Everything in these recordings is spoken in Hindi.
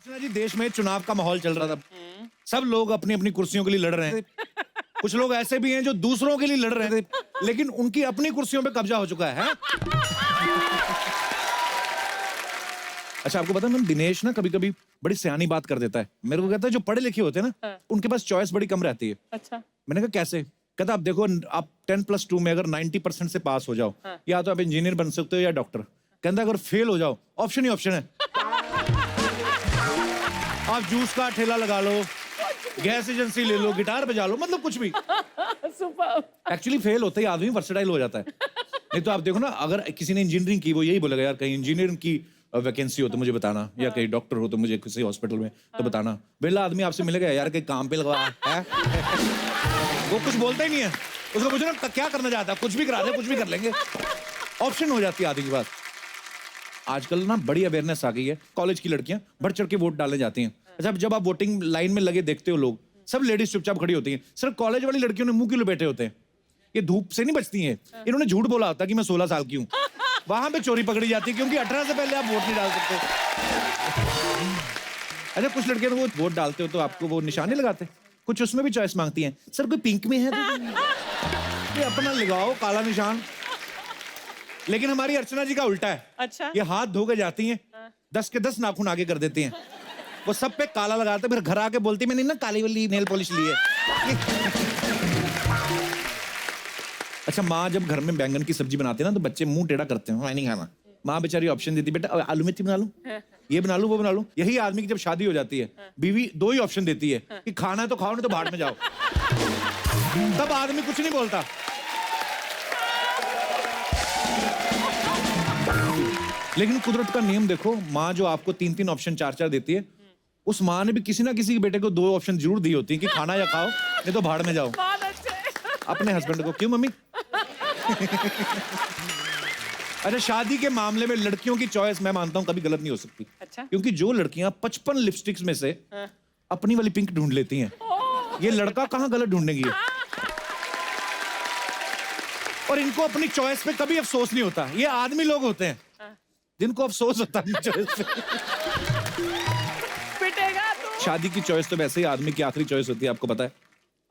अर्चना जी, देश में चुनाव का माहौल चल रहा था। सब लोग अपनी अपनी कुर्सियों के लिए लड़ रहे हैं। कुछ लोग ऐसे भी हैं जो दूसरों के लिए लड़ रहे थे, लेकिन उनकी अपनी कुर्सियों पे कब्जा हो चुका है। अच्छा, आपको पता है मैम, दिनेश ना कभी कभी बड़ी सियानी बात कर देता है। मेरे को कहता है जो पढ़े लिखे होते हैं ना, उनके पास चॉइस बड़ी कम रहती है। अच्छा। मैंने कहा कैसे? कहता आप देखो, आप 10+2 में अगर 90% से पास हो जाओ, या तो आप इंजीनियर बन सकते हो या डॉक्टर। कहता अगर फेल हो जाओ, ऑप्शन ही ऑप्शन है। आप जूस का ठेला लगा लो, गैस एजेंसी ले लो, गिटार बजा लो, मतलब कुछ भी। एक्चुअली फेल होते ही आदमी वर्सेटाइल हो जाता है। नहीं तो आप देखो ना, अगर किसी ने इंजीनियरिंग की, वो यही बोलेगा यार कहीं इंजीनियरिंग की वैकेंसी हो तो मुझे बताना, या कहीं डॉक्टर हो तो मुझे किसी हॉस्पिटल में तो बताना। बेला आदमी आपसे मिलेगा यार कहीं काम पे लगा है। वो कुछ बोलता ही नहीं है। उसको पूछो ना क्या करना चाहता है, कुछ भी करा दे, कुछ भी कर लेंगे। ऑप्शन हो जाती है आदमी के पास। आजकल ना बड़ी अवेयरनेस आ गई है। कॉलेज की लड़कियां बढ़ चढ़ के वोट डालने जाती हैं। अच्छा, जब आप वोटिंग लाइन में लगे देखते हो, लोग सब लेडीज चुपचाप खड़ी होती हैं। सिर्फ कॉलेज वाली लड़कियों ने मुंह क्यों लपेटे होते हैं? ये धूप से नहीं बचती हैं। इन्होंने झूठ बोला होता कि मैं 16 साल की हूँ। वहां पे चोरी पकड़ी जाती है, क्योंकि 18 से पहले आप वोट नहीं डाल सकते। अच्छा, कुछ लड़कियां तो वो वोट डालते हो तो आपको वो निशान नहीं लगाते। कुछ उसमें भी चॉइस मांगती हैं। सर कोई पिंक में है तो ये अपना लगाओ काला निशान। लेकिन हमारी अर्चना जी का उल्टा है। अच्छा। ये हाथ धो के जाती हैं, 10 के 10 नाखून आगे कर देती हैं। वो सब पे काला लगाते, फिर घर आके बोलती मैंने ना काली वाली नेल पॉलिश ली है। अच्छा, माँ जब घर में बैंगन की सब्जी बनाती है ना, तो बच्चे मुंह टेढ़ा करते हैं, मैं नहीं खाना। माँ बेचारी ऑप्शन देती, बेटा आलू मेथी बना लूं, ये बना लूं, वो बना लूं। यही आदमी की जब शादी हो जाती है, बीवी 2 ही ऑप्शन देती है कि खाना है तो खाओ, नहीं तो भाड़ में जाओ। तब आदमी कुछ नहीं बोलता। लेकिन कुदरत का नियम देखो, माँ जो आपको 3-3 ऑप्शन 4-4 देती है, उस माँ ने भी किसी ना किसी के बेटे को 2 ऑप्शन जरूर दी होती है कि खाना या खाओ, नहीं तो भाड़ में जाओ। अपने हस्बैंड को क्यों मम्मी? अच्छा, शादी के मामले में लड़कियों की चॉइस मैं मानता हूं कभी गलत नहीं हो सकती। अच्छा? क्योंकि जो लड़कियां 55 लिपस्टिक्स में से अपनी वाली पिंक ढूंढ लेती हैं, ये लड़का कहां गलत ढूंढेंगी? और इनको अपनी चॉइस पे कभी अफसोस नहीं होता। ये आदमी लोग होते हैं जिनको अफसोस होता है चॉइस पे। पिटेगा तू। शादी की चॉइस तो वैसे ही आदमी की आखिरी चॉइस होती है, आपको पता है।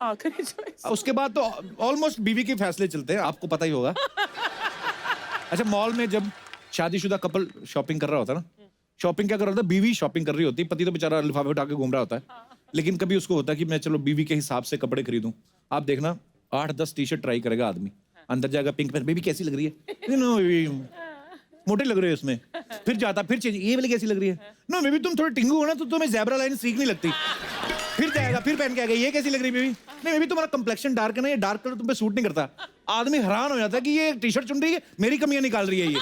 आखिरी चॉइस। उसके बाद तो ऑलमोस्ट बीवी के फैसले चलते हैं, आपको पता ही होगा। अच्छा, मॉल में जब शादीशुदा कपल शॉपिंग कर रहा होता है ना, शॉपिंग क्या कर रहा होता है? बीवी शॉपिंग कर रही होती है, पति तो बेचारा लिफाफे उठा के घूम रहा होता है। लेकिन कभी उसको होता है कि मैं चलो बीवी के हिसाब से कपड़े खरीदूं। आप देखना 8-10 टी-शर्ट ट्राई करेगा आदमी, अंदर जाएगा पिंक पहन, बेबी कैसी लग रही है? नो मोटे लग रहे हो इसमें। फिर जाता, फिर चेंज, ये वाली कैसी लग रही है? नो बेबी तुम थोड़े टिंगू हो ना, तो तुम्हें ज़ेब्रा लाइन सीख नहीं लगती। फिर जाएगा, फिर पहन के आएगा, ये कैसी लग रही है बेबी? नहीं बेबी तुम्हारा कंप्लेक्शन डार्क है ना, ये डार्क कलर तुम पे सूट नहीं करता। आदमी हैरान हो जाता है कि ये टी-शर्ट चुन रही है, मेरी कमियां निकाल रही है ये।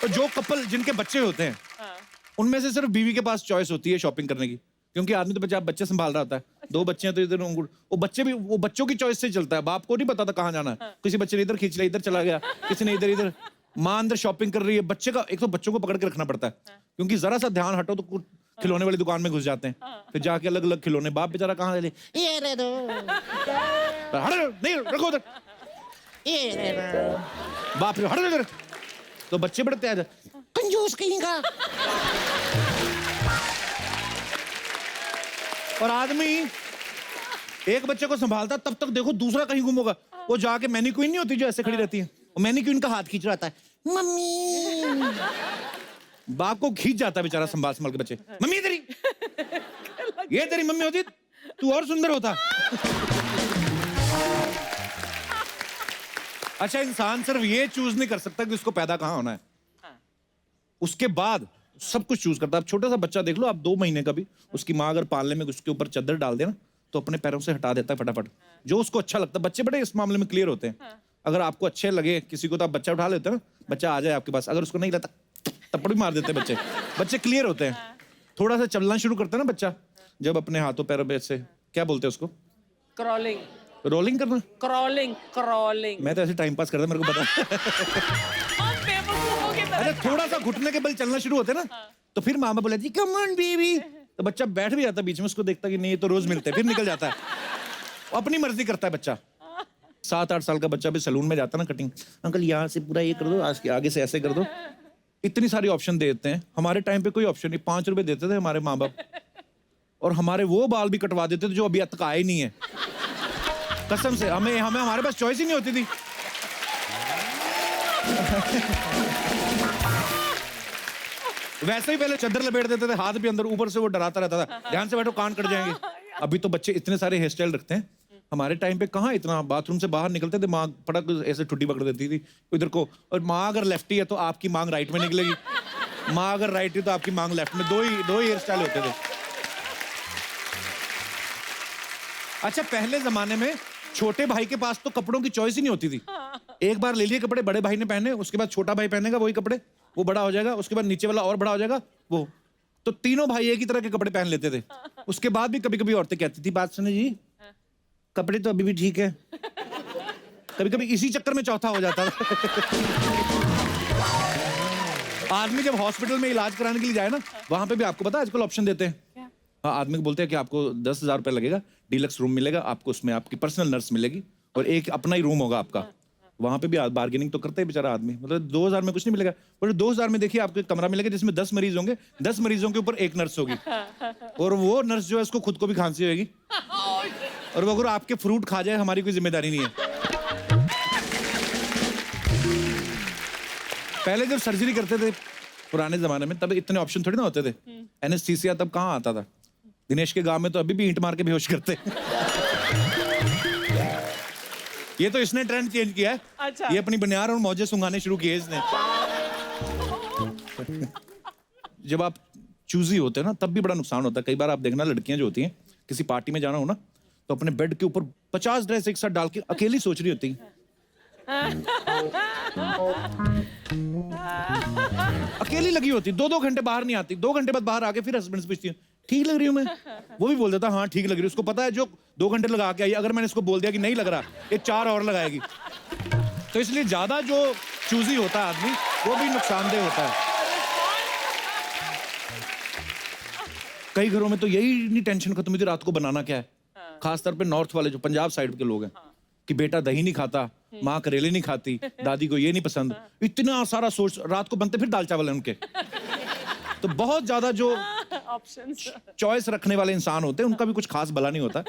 और जो कपल जिनके बच्चे होते हैं, उनमें से सिर्फ बीवी के पास चॉइस होती है शॉपिंग करने की, क्योंकि आदमी तो बच्चे संभाल रहा होता है। 2 बच्चे हैं तो इधर वो बच्चे भी वो बच्चों की चॉइस से चलता है। बाप को नहीं पता था कहाँ जाना है। किसी बच्चे ने इधर खींच लिया, इधर चला गया, किसी ने इधर इधर। माँ अंदर शॉपिंग कर रही है, बच्चे का एक तो बच्चों को पकड़ के रखना पड़ता है, क्योंकि जरा सा ध्यान हटो तो खिलौने वाली दुकान में घुस जाते हैं। फिर जाके अलग अलग खिलौने, बाप बेचारा कहाँ ले, ये ले दो, नहीं रखो उधर, ये ले दो, बाप रे हट इधर। तो बच्चे बड़े तेज, कंजूस कहीं का। और आदमी एक बच्चे को संभालता, तब तक देखो दूसरा कहीं गुम होगा। वो जाके मैनीक्वीन नहीं होती जो ऐसे खड़ी रहती है, वो मैनीक्वीन का हाथ खींच रहा है, मम्मी। बाप को खींच जाता है बेचारा संभाल संभाल के बच्चे। मम्मी तेरी, ये तेरी मम्मी होती तू और सुंदर होता। अच्छा, इंसान सिर्फ ये चूज नहीं कर सकता कि उसको पैदा कहाँ होना है, उसके बाद सब कुछ चूज करता है। आप छोटा सा बच्चा देख लो, आप 2 महीने का भी, उसकी माँ अगर पालने में उसके ऊपर चादर डाल दे ना, तो अपने पैरों से हटा देता है फटाफट, जो उसको अच्छा लगता है। बच्चे बड़े इस मामले में क्लियर होते हैं। अगर आपको अच्छे लगे किसी को तो आप बच्चा उठा लेते हो ना, बच्चा आ जाए आपके पास। अगर उसको नहीं लगता थप्पड़ भी मार देते हैं बच्चे। बच्चे क्लियर होते हैं। थोड़ा सा चलना शुरू करते हैं ना बच्चा, जब अपने हाथों पैरों पे से, क्या बोलते हैं उसको? क्रॉलिंग। रोलिंग करना? क्रॉलिंग। मैं तो ऐसे टाइम पास करता, मेरे को पता। अरे थोड़ा सा घुटने के बल चलना शुरू होते ना, तो फिर मामा बोला जी कम ऑन बेबी, तो बच्चा बैठ भी जाता बीच में, उसको देखता कि नहीं ये तो रोज मिलते हैं, फिर निकल जाता है। अपनी मर्जी करता है बच्चा। 7-8 साल का बच्चा भी सैलून में जाता ना, कटिंग, अंकल यहाँ से पूरा ये कर दो, आगे से ऐसे कर दो। इतनी सारी ऑप्शन देते हैं, हमारे टाइम पे कोई ऑप्शन नहीं। 5 रुपए देते थे हमारे माँ बाप, और हमारे वो बाल भी कटवा देते थे जो अभी तक आए नहीं है। कसम से हमें हमारे पास चॉइस ही नहीं होती थी। वैसे ही पहले चादर लपेट देते थे, हाथ भी अंदर, ऊपर से वो डराता रहता था, ध्यान से बैठो कान कट जाएंगे। अभी तो बच्चे इतने सारे हेयर स्टाइल रखते हैं, हमारे टाइम पे कहाँ इतना। बाथरूम से बाहर निकलते थे, माँ पटक ऐसे ठुड्डी पकड़ देती थी इधर को, और माँ अगर लेफ्टी है तो आपकी मांग राइट में निकलेगी, माँ अगर राइट है तो आपकी मांग लेफ्ट में। दो ही हेयर स्टाइल होते थे। अच्छा, पहले जमाने में छोटे भाई के पास तो कपड़ों की चॉइस ही नहीं होती थी। एक बार ले लिए कपड़े, बड़े भाई ने पहने, उसके बाद छोटा भाई पहनेगा वही कपड़े, वो बड़ा हो जाएगा, उसके बाद नीचे वाला और बड़ा हो जाएगा वो, तो तीनों भाई एक ही तरह के कपड़े पहन लेते थे। उसके बाद भी कभी कभी औरतें कहती थी, बात सुनो जी, कपड़े तो अभी भी ठीक है। कभी कभी इसी चक्कर में चौथा हो जाता था। आदमी जब हॉस्पिटल में इलाज कराने के लिए जाए ना, वहां पे भी आपको पता है आजकल ऑप्शन देते हैं। हाँ, आदमी को बोलते हैं कि आपको 10,000 रुपए लगेगा, डीलक्स रूम मिलेगा आपको, उसमें आपकी पर्सनल नर्स मिलेगी और एक अपना ही रूम होगा आपका। वहां पे भी बार्गेनिंग तो करता है बेचारा आदमी, मतलब 2,000 में कुछ नहीं मिलेगा, पर 2,000 में देखिए आपको एक कमरा मिलेगा जिसमें 10 मरीज होंगे, 10 मरीजों के ऊपर एक नर्स होगी, और वो नर्स जो है उसको खुद को भी खांसी होगी, और वो अगर आपके फ्रूट खा जाए हमारी कोई जिम्मेदारी नहीं है। पहले जब सर्जरी करते थे पुराने जमाने में, तब इतने ऑप्शन थोड़ी ना होते थे। एनेस्थीसिया तब कहाँ आता था। दिनेश के गांव में तो अभी भी ईंट मार के बेहोश करते। ये तो इसने ट्रेंड चेंज किया है। अच्छा। ये अपनी बनियान और मौजे सुंघाने शुरू किए इसने। जब आप चूजी होते हैं ना, तब भी बड़ा नुकसान होता है। कई बार आप देखना, लड़कियां जो होती हैं, किसी पार्टी में जाना हो ना, तो अपने बेड के ऊपर 50 ड्रेस एक साथ डाल के अकेली सोच रही होती है। अकेली लगी होती, 2-2 घंटे बाहर नहीं आती, 2 घंटे बाद बाहर आके फिर हस्बैंड से पूछती है, ठीक लग रही हूँ मैं? वो भी बोल देता हाँ ठीक लग रही है। उसको पता है जो 2 घंटे लगा के आई, अगर मैंने इसको बोल दिया कि नहीं लग रहा, ये 4 और लगाएगी। तो इसलिए ज्यादा जो चूजी होता है आदमी, वो भी नुकसानदेह होता है। कई घरों में तो यही नहीं टेंशन खत्म हुई थी रात को बनाना क्या है। खासतौर पे नॉर्थ वाले जो पंजाब साइड के लोग हैं, कि बेटा दही नहीं खाता, माँ करेले नहीं खाती, दादी को ये नहीं पसंद, इतना सारा सोच, रात को बनते फिर दाल चावल है उनके। तो बहुत ज्यादा जो ऑप्शंस, चॉइस रखने वाले इंसान होते हैं, उनका भी कुछ खास भला नहीं होता।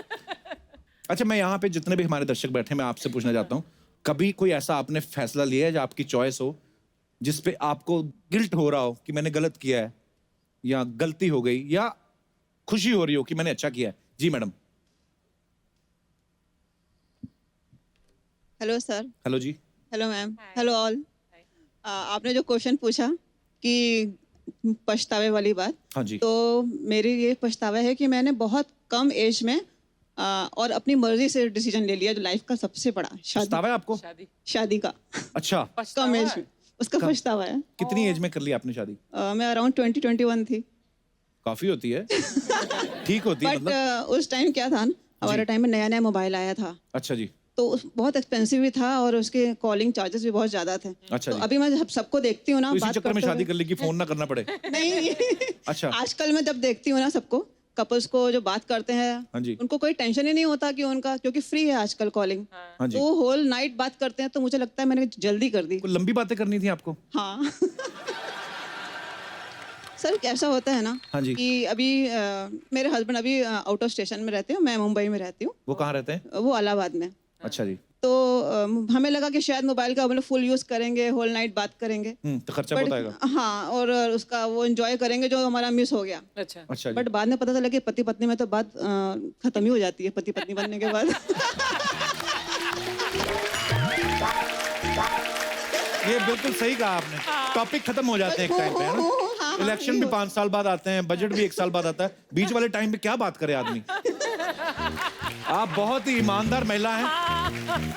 अच्छा, मैं यहाँ पे जितने भी हमारे दर्शक बैठे, मैं आपसे पूछना चाहता हूँ, कभी कोई ऐसा आपने फैसला लिया है जो आपकी चॉइस हो, जिसपे आपको गिल्ट हो रहा हो कि मैंने गलत किया है, या गलती हो गई, या खुशी हो रही हो कि मैंने अच्छा किया है? जी मैडम। Hello sir. हेलो जी। Hello ma'am. Hello all. आपने जो क्वेश्चन पूछा कि पछतावे वाली बात, हाँ जी। तो मेरी ये पछतावा है कि मैंने बहुत कम एज में और अपनी मर्जी से डिसीजन ले लिया, जो लाइफ का सबसे बड़ा पछतावा है आपको? शादी का। अच्छा। कम एज में, उसका पछतावा है। कितनी एज में कर ली आपने शादी? मैं अराउंड 20-21 थी। काफी होती है। ठीक होती है बट मतलब। उस टाइम क्या था, हमारे टाइम में नया नया मोबाइल आया था। अच्छा जी। तो बहुत एक्सपेंसिव भी था और उसके कॉलिंग चार्जेस भी बहुत ज्यादा थे। अच्छा तो जी। अभी मैं जब सबको देखती हूँ ना, तो इसी बात चक्कर में करते शादी हुए- कर ली कि फोन ना करना पड़े। नहीं। अच्छा। आजकल मैं जब देखती हूँ ना सबको, कपल्स को जो बात करते हैं, हाँ जी। उनको कोई टेंशन ही नहीं होता कि उनका, क्योंकि फ्री है आजकल कॉलिंग, हाँ जी। तो होल नाइट बात करते हैं। तो मुझे लगता है मैंने जल्दी कर दी। कोई लंबी बातें करनी थी आपको? हाँ। सर कैसा होता है ना, हाँ जी। कि अभी मेरे हस्बैंड अभी आउट ऑफ स्टेशन में रहते हैं, मैं मुंबई में रहती हूँ, वो कहाँ रहते हैं? वो इलाहाबाद में। अच्छा जी। तो हमें लगा कि शायद मोबाइल का हम लोग फुल यूज करेंगे, होल नाइट बात करेंगे, तो खर्चा बहुत आएगा। हाँ, और उसका वो एंजॉय करेंगे जो हमारा मिस हो गया। अच्छा। अच्छा जी। बट बाद में पता चला कि पति पत्नी में तो बात खत्म ही हो जाती है, पति पत्नी बनने के बाद। ये बिल्कुल सही कहा आपने। टॉपिक खत्म हो जाते हैं एक टाइम पे, है ना? इलेक्शन भी 5 साल बाद आते हैं, बजट भी 1 साल बाद आता है, बीच वाले टाइम पे क्या बात करे आदमी। आप बहुत ही ईमानदार महिला हैं।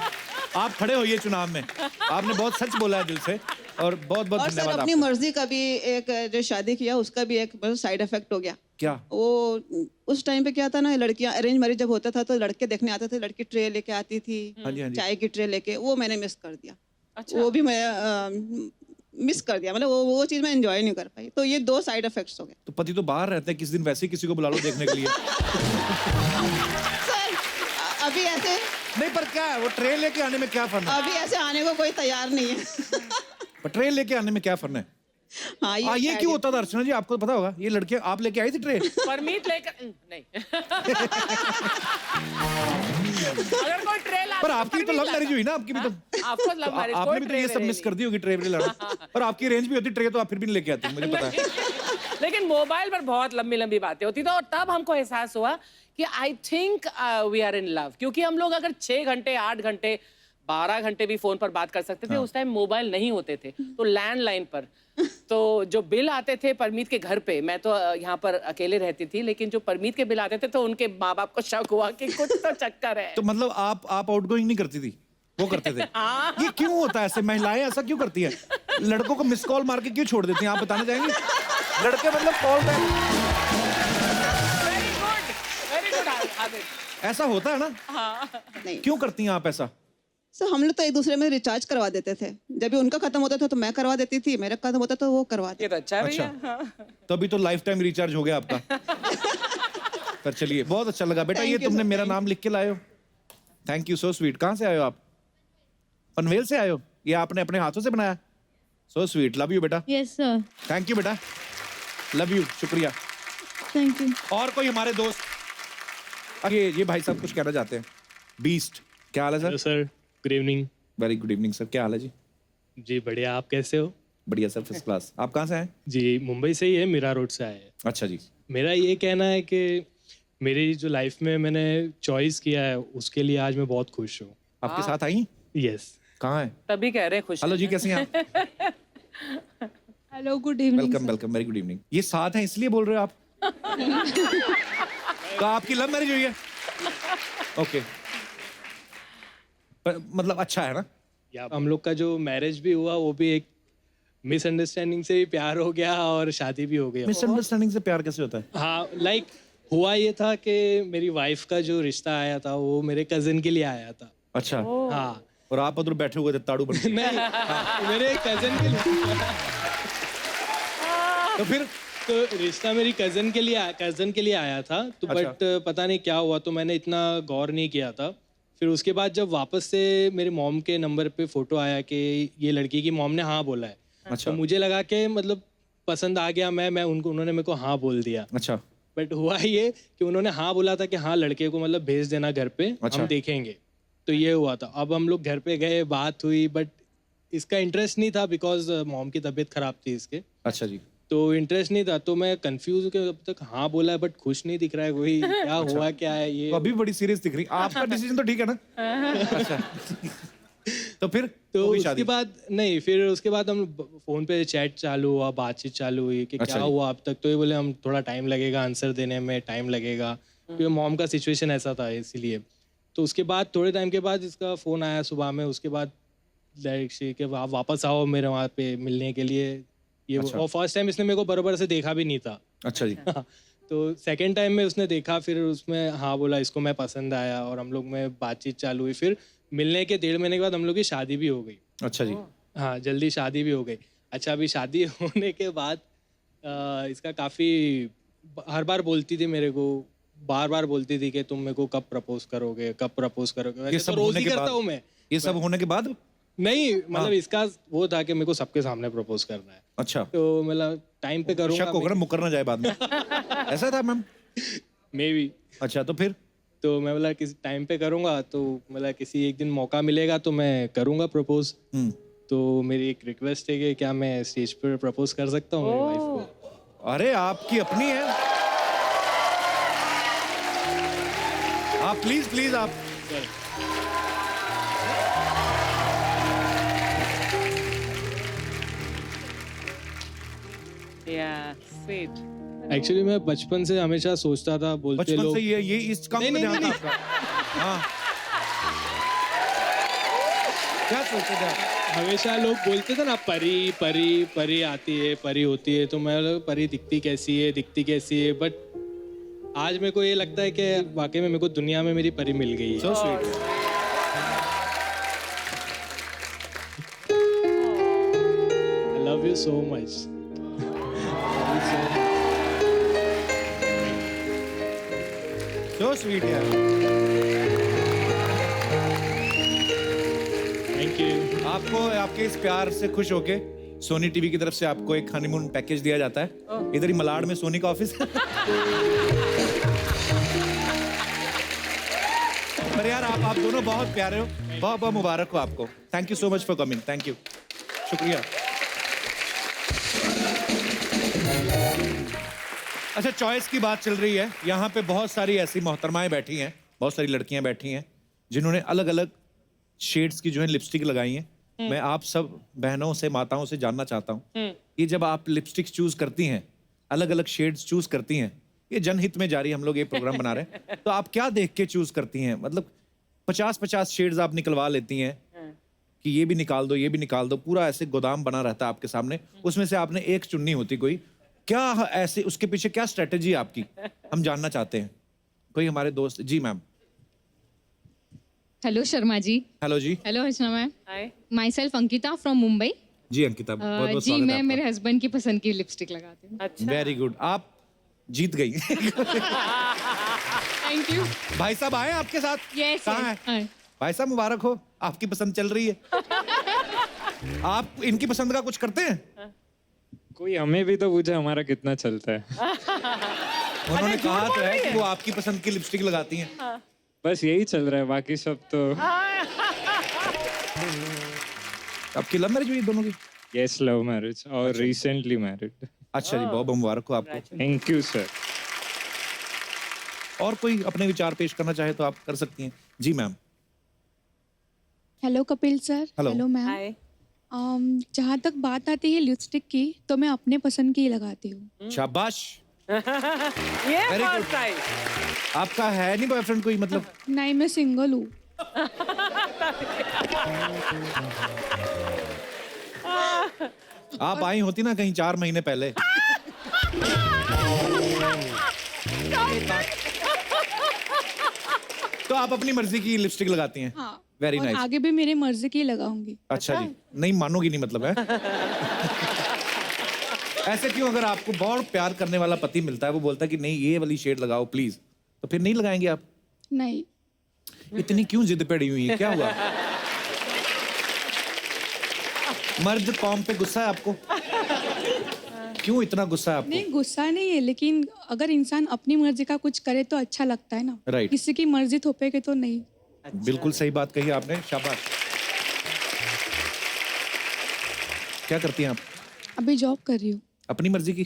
आप खड़े होइए चुनाव में। आपने बहुत सच बोला है दिल से, और बहुत बहुत और सर धन्यवाद अपनी आपका। मर्जी का भी एक, जो शादी किया उसका भी एक साइड इफेक्ट हो गया। क्या? वो उस टाइम पे क्या था ना, लड़कियां अरेंज मैरिज जब होता था तो लड़के देखने आते थे, लड़की ट्रे लेके आती थी, हाँ जी, हाँ जी। चाय की ट्रे लेके, वो मैंने मिस कर दिया। अच्छा। वो भी मैं मिस कर दिया, मतलब वो चीज मैं एंजॉय नहीं कर पाई। तो ये 2 साइड इफेक्ट्स हो गए। तो पति तो बाहर रहते हैं, किस दिन वैसे ही किसी को बुला लो देखने के लिए। सर अभी ऐसे, नहीं, पर क्या है, वो ट्रेन लेके आने में क्या फर्क है? अभी ऐसे आने को कोई तैयार नहीं है। पर ट्रेन लेके आने में क्या फर्क है? हाँ ये क्यों होता था अर्चना जी, आपको पता होगा? ये लड़के आप लेके आई थी ट्रे? परमीत लेकर नहीं। अगर कोई ट्रे लाता पर आपकी तो लव मैरिज हुई ना, आपकी भी तो। आपको लव मैरिज, आपने भी तो ये सब मिस कर दी होगी, ट्रे भी लाना। पर आपकी रेंज भी होती ट्रे, तो आप फिर भी नहीं लेके आती, मुझे पता है। लेकिन मोबाइल पर बहुत लंबी लंबी बातें होती थी, और तब हमको एहसास हुआ कि I think we are in love, क्योंकि हम लोग अगर 6 घंटे 8 घंटे 12 घंटे भी फोन पर बात कर सकते थे। उस टाइम मोबाइल नहीं होते थे, तो लैंडलाइन पर तो जो बिल आते थे परमीत के घर पे, मैं तो यहाँ पर अकेले रहती थी, लेकिन जो परमीत के बिल आते थे तो उनके माँ बाप को शक हुआ कि कुछ तो चक्कर है। तो मतलब आप आउटगोइंग नहीं करती थी, वो करते थे? ये क्यों होता है ऐसे? महिलाएं ऐसा क्यों करती है? लड़कों को मिस कॉल मार के क्यों छोड़ देती हैं, आप बताना चाहेंगे? लड़के मतलब call back. Very good Aditya. ऐसा होता है ना? नहीं क्यों करती हैं आप ऐसा? सर हम लोग तो एक दूसरे में रिचार्ज करवा देते थे। जब भी उनका खत्म होता था तो मैं करवा देती थी, मेरा खत्म होता तो वो करवा देती। ये तो अच्छा है अच्छा। भैया। हाँ। तभी तो लाइफ टाइम रिचार्ज हो गया आपका। पर चलिए, बहुत अच्छा लगा बेटा। ये Thank you, तुमने sir, मेरा thank नाम लिख के लाए हो, थैंक यू, सो स्वीट। कहाँ से आए हो आप? पनवेल से आए हो? ये आपने अपने हाथों से बनाया? सो स्वीट, लव यू बेटा। Yes sir. थैंक यू बेटा, लव यू, शुक्रिया। Thank you. और कोई हमारे दोस्त? ये भाई साहब कुछ कहना चाहते हैं। बीस्ट, क्या हाल है hello sir? Sir, good evening. Very good evening sir, क्या हाल है जी? जी बढ़िया, आप कैसे हो? बढ़िया सर, फर्स्ट क्लास। आप कहाँ से आए? जी मुंबई से ही है, मीरा रोड से आए हैं। अच्छा जी। मेरा ये कहना है कि मेरी जो लाइफ में मैंने चॉइस किया है उसके लिए आज मैं बहुत खुश हूँ। आपके साथ आई? यस। कहाँ है? तभी कह रहे हैं खुश हेलो हैं। जी, कैसे हैं आप? Hello, good evening. Welcome welcome, very good evening. ये साथ हैं इसलिए बोल रहे हो आप? तो आपकी लव मैरिज हुई है? ओके। मतलब अच्छा है ना? या हम लोग का जो मैरिज भी हुआ वो भी एक मिसअंडरस्टैंडिंग से ही प्यार हो गया और शादी भी हो गया। मिसअंडरस्टैंडिंग से प्यार कैसे होता है? हाँ, लाइक हुआ ये था कि मेरी वाइफ का जो रिश्ता आया था वो मेरे कजिन के लिए आया था। अच्छा। हाँ। और आप उधर बैठे हुए थे ताड़ू बन के। नहीं, मेरे कजिन के लिए। तो फिर तो रिश्ता मेरी कजन के लिए आया था, तो अच्छा। बट पता नहीं क्या हुआ, तो मैंने इतना गौर नहीं किया था। फिर उसके बाद जब वापस से मेरी मॉम के नंबर पे फोटो आया कि ये लड़की की मॉम ने हाँ बोला है, अच्छा तो मुझे लगा कि मतलब पसंद आ गया। उन्होंने मेरे को हाँ बोल दिया। अच्छा बट हुआ ये कि उन्होंने हाँ बोला था कि हाँ लड़के को मतलब भेज देना घर पे, अच्छा। हम देखेंगे। तो ये हुआ था। अब हम लोग घर पे गए, बात हुई, बट इसका इंटरेस्ट नहीं था बिकॉज मॉम की तबीयत खराब थी इसके, अच्छा जी। तो इंटरेस्ट नहीं था। तो मैं कंफ्यूज हूँ कि अब तक हाँ बोला है बट खुश नहीं दिख रहा है कोई। क्या हुआ क्या है ये? तो अभी बड़ी सीरियस दिख रही। आपका डिसीजन तो ठीक है ना? अच्छा। तो फिर तो हो गई उसके शादी? बाद नहीं, फिर उसके बाद हम फोन पे चैट चालू हुआ, बातचीत चालू हुई कि अच्छा क्या जी। हुआ अब तक। तो ये बोले हम थोड़ा टाइम लगेगा, आंसर देने में टाइम लगेगा, क्योंकि मॉम का सिचुएशन ऐसा था इसीलिए। तो उसके बाद थोड़े टाइम के बाद इसका फ़ोन आया सुबह में। उसके बाद डायरेक्ट कि आप वापस आओ मेरे वहाँ पे मिलने के लिए। ये अच्छा। और फर्स्ट टाइम इसने मेरे को बराबर से देखा भी नहीं था। अच्छा जी। तो सेकंड टाइम में उसने देखा, फिर उसमें हाँ बोला, इसको मैं पसंद आया और हम लोग में बातचीत चालू हुई। फिर मिलने के 1.5 महीने के बाद हम लोग की शादी भी हो गई। अच्छा जी। हाँ, जल्दी शादी भी हो गई। अच्छा, अभी शादी होने के बाद इसका काफ़ी हर बार बोलती थी मेरे को, बार बोलती थी कि तुम मेरे को कब प्रपोज करोगे, कब प्रपोज करोगे। ये वैसे सब तो रोज होने ही के करता बाद? हूँ मैं। ये सब होने के बाद? नहीं मतलब इसका वो था कि मेरे को सबके सामने प्रपोज करना है, अच्छा। तो मतलब टाइम पे करूँगा। शक होगा ना, मुकर ना जाए बाद में। ऐसा था मैम? May be. अच्छा, तो फिर? तो मैं बोला किसी टाइम पे करूँगा, तो मतलब किसी एक दिन मौका मिलेगा तो मैं करूँगा प्रपोज। तो मेरी एक रिक्वेस्ट है कि क्या मैं स्टेज पर प्रपोज कर सकता हूँ मेरी वाइफ को? अरे आपकी अपनी है, आप प्लीज प्लीज आप। Yeah, sweet. एक्चुअली मैं बचपन से हमेशा सोचता था, बोलते बचपन लोग से ये इस काम नहीं, में नहीं, ध्यान नहीं, था आपका? हाँ। क्या सोचते थे आप? हमेशा लोग बोलते थे ना परी परी परी आती है, परी होती है। तो मैं लगा, परी दिखती कैसी है। बट आज मेरे को ये लगता है कि वाकई में मेरे को दुनिया में मेरी परी मिल गई है। So sweet. I love you so much. So sweet यार। Thank you. आपको आपके इस प्यार से खुश होके सोनी टीवी की तरफ से आपको एक हनीमून पैकेज दिया जाता है। इधर ही मलाड में सोनी का ऑफिस। पर यार आप दोनों बहुत प्यारे हो, बहुत बहुत मुबारक हो आपको। Thank you so much for coming, thank you, शुक्रिया। अच्छा, चॉइस की बात चल रही है, यहाँ पे बहुत सारी ऐसी मोहतरमाएं बैठी हैं, बहुत सारी लड़कियां बैठी हैं जिन्होंने अलग अलग शेड्स की जो है लिपस्टिक लगाई हैं। मैं आप सब बहनों से, माताओं से जानना चाहता हूँ कि जब आप लिपस्टिक चूज करती हैं, अलग अलग शेड्स चूज करती हैं, ये जनहित में जारी हम लोग ये प्रोग्राम बना रहे हैं, तो आप क्या देख के चूज करती हैं? मतलब 50-50 शेड्स आप निकलवा लेती हैं कि ये भी निकाल दो, ये भी निकाल दो, पूरा ऐसे गोदाम बना रहता है आपके सामने, उसमें से आपने एक चुननी होती कोई, क्या ऐसे उसके पीछे क्या स्ट्रेटेजी है आपकी, हम जानना चाहते हैं। कोई हमारे दोस्त, जी ma'am. Hello Sharma ji. Hello जी। Hello Archana ma'am. Hi. Myself Ankita from Mumbai. जी अंकिता, बहुत बहुत जी स्वागत मैं है मेरे हस्बैंड की पसंद की लिपस्टिक लगाती हूँ। अच्छा। वेरी गुड, आप जीत गई। Thank you. भाई साहब आए आपके साथ? यस कहाँ है? भाई साहब मुबारक हो, आपकी पसंद चल रही है। आप इनकी पसंद का कुछ करते हैं? कोई हमें भी तो पूछे हमारा कितना चलता है। उन्होंने कहा तो है कि वो आपकी पसंद की लिपस्टिक लगाती हैं। बस यही चल रहा है, बाकी सब तो। आपकी लव मैरिज हुई दोनों की? यस, लव मैरिज और रिसेंटली मैरिड। अच्छा जी, बहुत बहुत मुबारक हो आपको। Thank you sir. और कोई अपने विचार पेश करना चाहे तो आप कर सकती हैं। जी ma'am. Hello Kapil sir. Hello. Hello ma'am. Hi. जहाँ तक बात आती है लिपस्टिक की, तो मैं अपने पसंद की ही लगाती हूँ। शाबाश, ये Very फर्स्ट good. टाइम। आपका है नहीं बॉयफ्रेंड कोई? मतलब नहीं, मैं सिंगल हूँ। आप आई होती ना कहीं 4 महीने पहले। तो आप अपनी मर्जी की लिपस्टिक लगाती हैं? हाँ। वेरी और नाइस। आगे भी मेरी मर्जी की ही लगाऊंगी। अच्छा जी, नहीं मानोगी नहीं मतलब है। ऐसे क्यों? अगर आपको बहुत प्यार करने वाला पति मिलता है, वो बोलता है कि नहीं ये वाली शेड लगाओ प्लीज, तो फिर नहीं लगाएंगे आप? नहीं। इतनी क्यों जिद पड़ी हुई है, क्या हुआ? मर्द कौम पे गुस्सा है आपको? क्यों इतना गुस्सा है आपको? नहीं, गुस्सा नहीं है, लेकिन अगर इंसान अपनी मर्जी का कुछ करे तो अच्छा लगता है ना। Right. किसी की मर्जी थोपेगे तो नहीं। बिल्कुल सही बात कही आपने, शाबाश। क्या करती हैं आप? अभी जॉब कर रही हूँ। अपनी मर्जी की?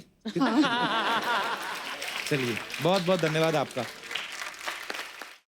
चलिए, बहुत बहुत धन्यवाद आपका।